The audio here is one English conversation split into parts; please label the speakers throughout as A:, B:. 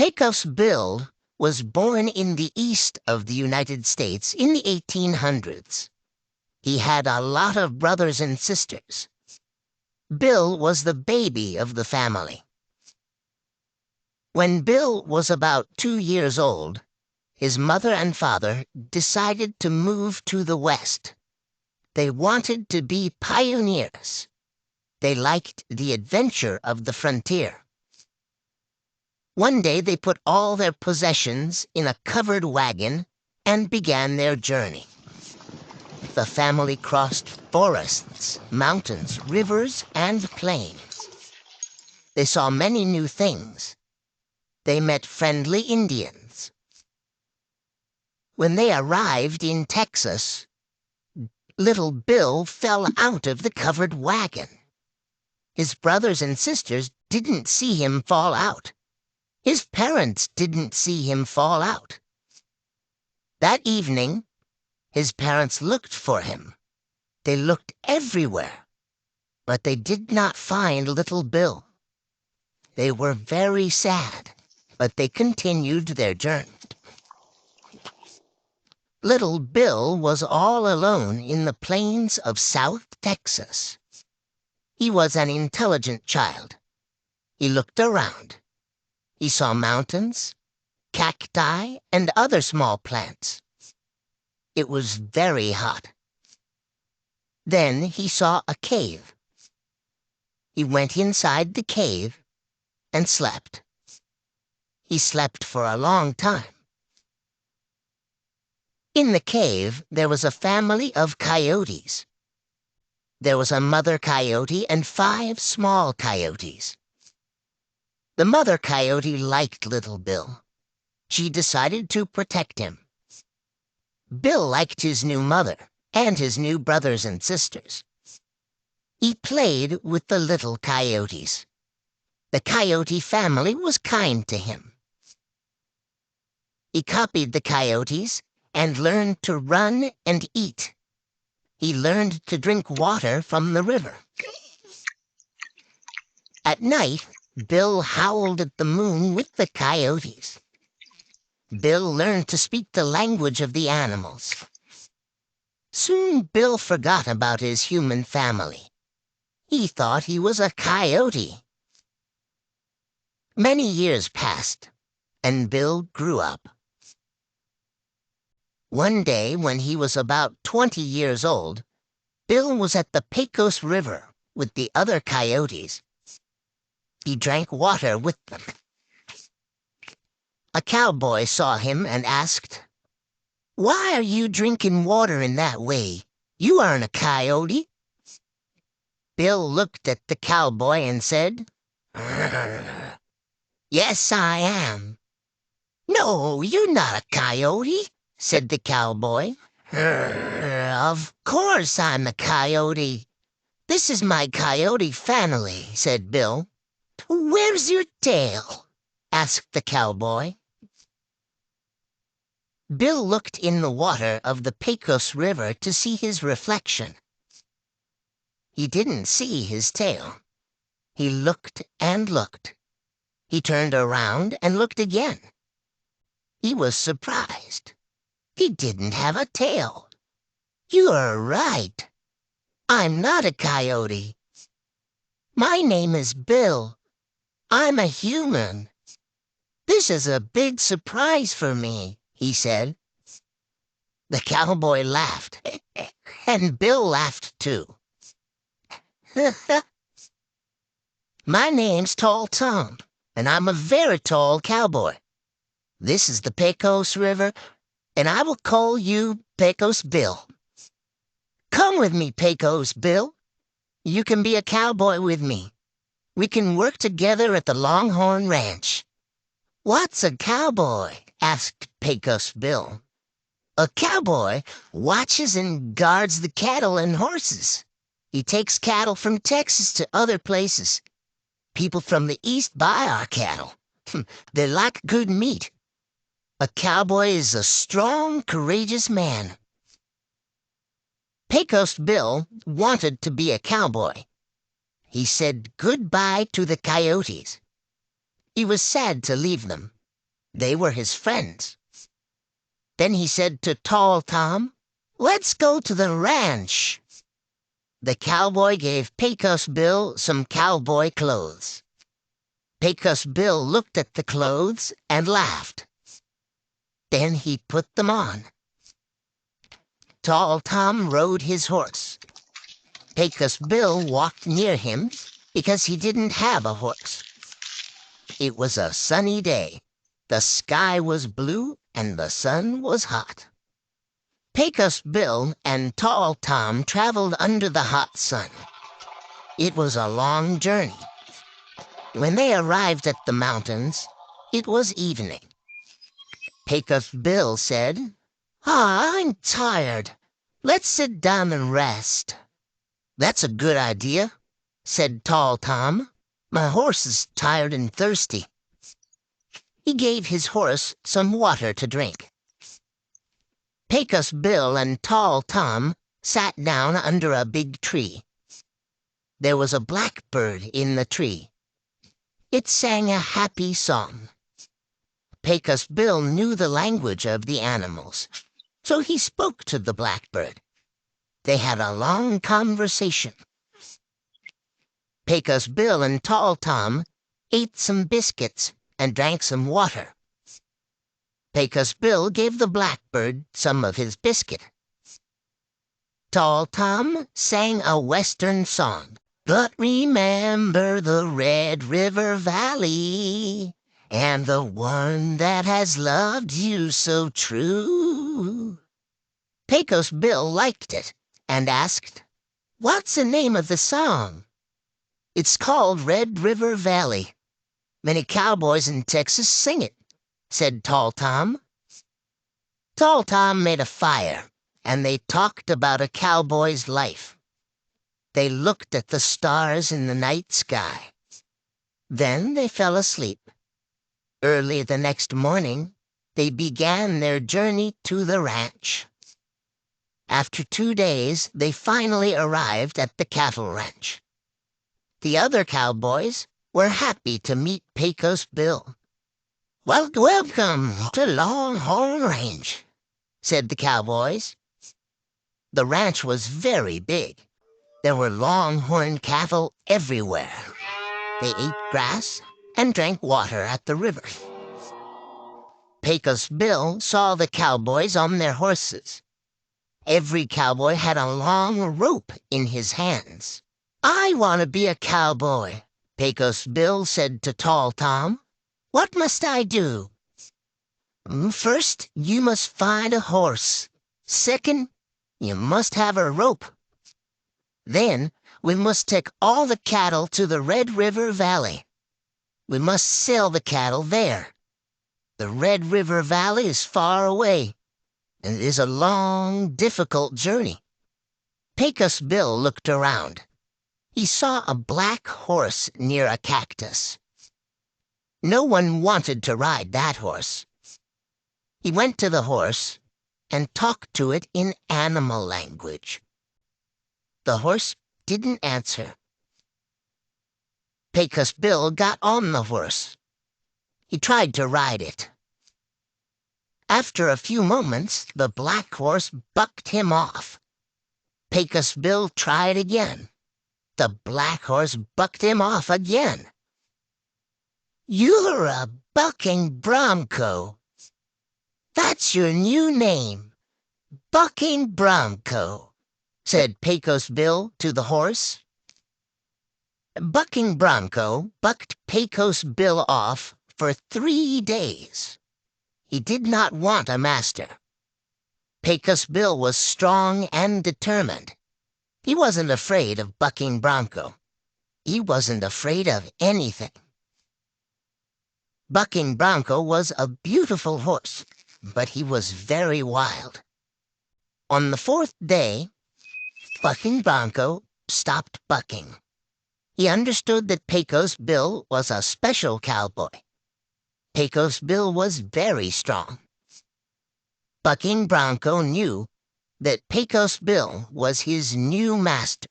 A: Pecos Bill was born in the east of the United States in the 1800s. He had a lot of brothers and sisters. Bill was the baby of the family. When Bill was about 2 years old, his mother and father decided to move to the West. They wanted to be pioneers. They liked the adventure of the frontier. One day they put all their possessions in a covered wagon and began their journey. The family crossed forests, mountains, rivers, and plains. They saw many new things. They met friendly Indians. When they arrived in Texas, little Bill fell out of the covered wagon. His brothers and sisters didn't see him fall out. His parents didn't see him fall out. That evening, his parents looked for him. They looked everywhere, but they did not find little Bill. They were very sad, but they continued their journey. Little Bill was all alone in the plains of South Texas. He was an intelligent child. He looked around. He saw mountains, cacti, and other small plants. It was very hot. Then he saw a cave. He went inside the cave and slept. He slept for a long time. In the cave, there was a family of coyotes. There was a mother coyote and 5 small coyotes. The mother coyote liked little Bill. She decided to protect him. Bill liked his new mother and his new brothers and sisters. He played with the little coyotes. The coyote family was kind to him. He copied the coyotes and learned to run and eat. He learned to drink water from the river. At night, Bill howled at the moon with the coyotes. Bill learned to speak the language of the animals. Soon Bill forgot about his human family. He thought he was a coyote. Many years passed, and Bill grew up. One day, when he was about 20 years old, Bill was at the Pecos River with the other coyotes. He drank water with them. A cowboy saw him and asked, "Why are you drinking water in that way? You aren't a coyote." Bill looked at the cowboy and said, "Yes, I am." "No, you're not a coyote," said the cowboy. "Of course I'm a coyote. This is my coyote family," said Bill. "Where's your tail?" asked the cowboy. Bill looked in the water of the Pecos River to see his reflection. He didn't see his tail. He looked and looked. He turned around and looked again. He was surprised. He didn't have a tail. "You're right. I'm not a coyote. My name is Bill. I'm a human. This is a big surprise for me," he said. The cowboy laughed, and Bill laughed too. "My name's Tall Tom, and I'm a very tall cowboy. This is the Pecos River, and I will call you Pecos Bill. Come with me, Pecos Bill. You can be a cowboy with me. We can work together at the Longhorn Ranch." "What's a cowboy?" asked Pecos Bill. "A cowboy watches and guards the cattle and horses. He takes cattle from Texas to other places. People from the East buy our cattle. They like good meat. A cowboy is a strong, courageous man." Pecos Bill wanted to be a cowboy. He said goodbye to the coyotes. He was sad to leave them. They were his friends. Then he said to Tall Tom, "Let's go to the ranch." The cowboy gave Pecos Bill some cowboy clothes. Pecos Bill looked at the clothes and laughed. Then he put them on. Tall Tom rode his horse. Pecos Bill walked near him because he didn't have a horse. It was a sunny day. The sky was blue and the sun was hot. Pecos Bill and Tall Tom traveled under the hot sun. It was a long journey. When they arrived at the mountains, it was evening. Pecos Bill said, I'm tired. Let's sit down and rest." "That's a good idea," said Tall Tom. "My horse is tired and thirsty." He gave his horse some water to drink. Pecos Bill and Tall Tom sat down under a big tree. There was a blackbird in the tree. It sang a happy song. Pecos Bill knew the language of the animals, so he spoke to the blackbird. They had a long conversation. Pecos Bill and Tall Tom ate some biscuits and drank some water. Pecos Bill gave the blackbird some of his biscuit. Tall Tom sang a western song. But remember the Red River Valley, and the one that has loved you so true. Pecos Bill liked it and asked, "What's the name of the song?" "It's called Red River Valley. Many cowboys in Texas sing it," said Tall Tom. Tall Tom made a fire, and they talked about a cowboy's life. They looked at the stars in the night sky. Then they fell asleep. Early the next morning, they began their journey to the ranch. After 2 days, they finally arrived at the cattle ranch. The other cowboys were happy to meet Pecos Bill. Welcome to Longhorn Range," said the cowboys. The ranch was very big. There were longhorn cattle everywhere. They ate grass and drank water at the river. Pecos Bill saw the cowboys on their horses. Every cowboy had a long rope in his hands. "I want to be a cowboy," Pecos Bill said to Tall Tom. "What must I do?" "First, you must find a horse. Second, you must have a rope. Then we must take all the cattle to the Red River Valley. We must sell the cattle there. The Red River Valley is far away, and it is a long, difficult journey." Pecos Bill looked around. He saw a black horse near a cactus. No one wanted to ride that horse. He went to the horse and talked to it in animal language. The horse didn't answer. Pecos Bill got on the horse. He tried to ride it. After a few moments, the black horse bucked him off. Pecos Bill tried again. The black horse bucked him off again. "You're a bucking bronco. That's your new name, Bucking Bronco," said Pecos Bill to the horse. Bucking Bronco bucked Pecos Bill off for 3 days. He did not want a master. Pecos Bill was strong and determined. He wasn't afraid of Bucking Bronco. He wasn't afraid of anything. Bucking Bronco was a beautiful horse, but he was very wild. On the 4th day, Bucking Bronco stopped bucking. He understood that Pecos Bill was a special cowboy. Pecos Bill was very strong. Bucking Bronco knew that Pecos Bill was his new master.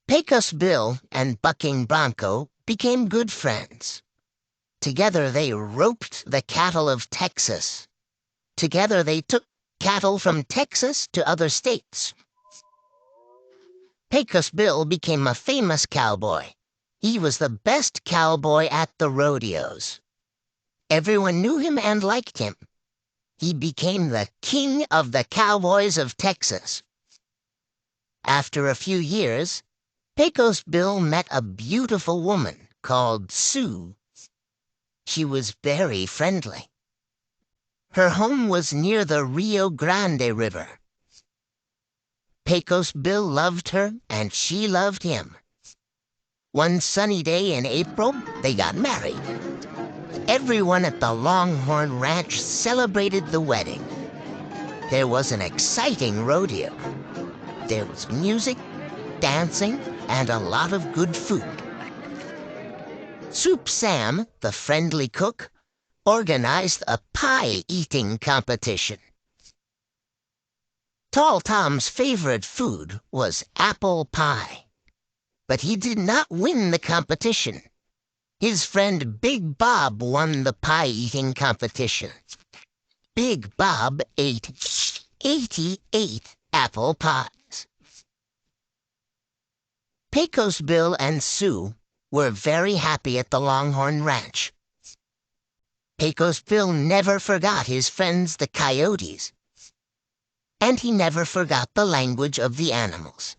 A: Pecos Bill and Bucking Bronco became good friends. Together they roped the cattle of Texas. Together they took cattle from Texas to other states. Pecos Bill became a famous cowboy. He was the best cowboy at the rodeos. Everyone knew him and liked him. He became the king of the cowboys of Texas. After a few years, Pecos Bill met a beautiful woman called Sue. She was very friendly. Her home was near the Rio Grande River. Pecos Bill loved her, and she loved him. One sunny day in April, they got married. Everyone at the Longhorn Ranch celebrated the wedding. There was an exciting rodeo. There was music, dancing, and a lot of good food. Soup Sam, the friendly cook, organized a pie-eating competition. Tall Tom's favorite food was apple pie, but he did not win the competition. His friend Big Bob won the pie-eating competition. Big Bob ate 88 apple pies. Pecos Bill and Sue were very happy at the Longhorn Ranch. Pecos Bill never forgot his friends the coyotes, and he never forgot the language of the animals.